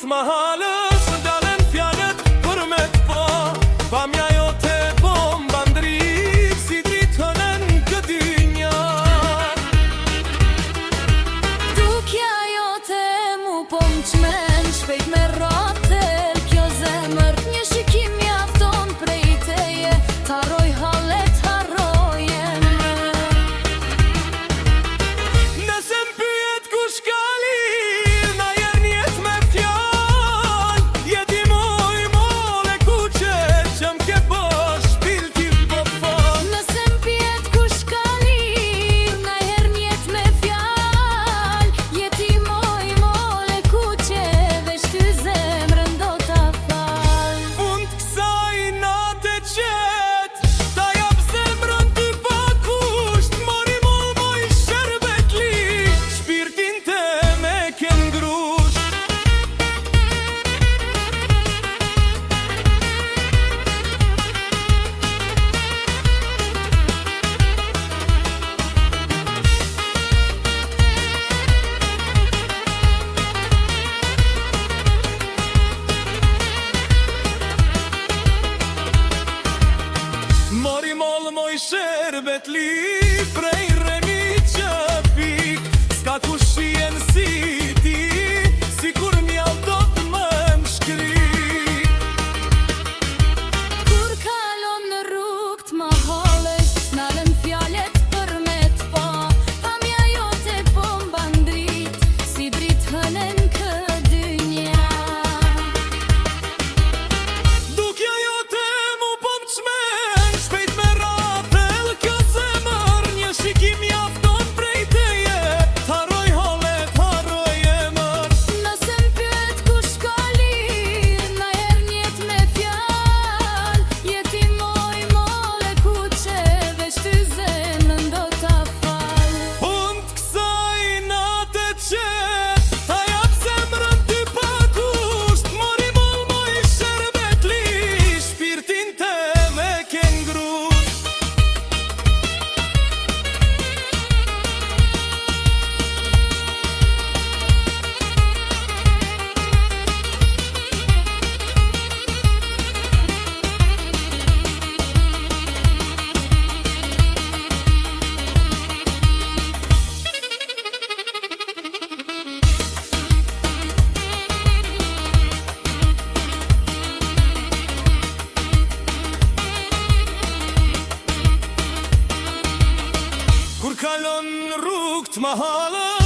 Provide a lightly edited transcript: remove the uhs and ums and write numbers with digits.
mahalës dalen fjalët për me t'po pamja jote bomba ndrit si dritënën këtë dynja. Dukja jote mu po m'qmen shpejt me ratel kjo zemër një shikim mjafton prej teje t'harroj hallet harrojen. Nëse m'pyet kush ka lir na jer njet me fjall jeti moj mole kuqe që m'ke bosh pilti po fal. Nëse m'pyet kush ka lir na jer njet me fjall jeti moj mole kuqe veç ty zemrën do t'a fal. Fund kësaj nate qet ta jap zemrën ty pa kusht mori mol moj sherbetli shpirtin te me ke ngrusht. Mori mol moj sherbetli prej remi që pik s'ka ku shien si ti si kur mjall do t'më m'shkri. Kur kalon në rrugë t'mahalës nalen fjallet për me t'pa pamja jote bomba ndrit si dritënën këtë dynja. Dukja jote mu po m'qmen shpejt me ratel kjo zemër një shikim mjafton prej teje t'harroj hallet harroj emër. Nëse m'pyet kush ka lir na jer njet me fjall jeti moj mole kuqe veç ty zemrën do t'a fal. Fund kësaj nate qet ta jap zemrën ty pa kusht mori mol moj sherbetli shpirtin te me ke ngrusht. Kur kalon rrugë t'mahalës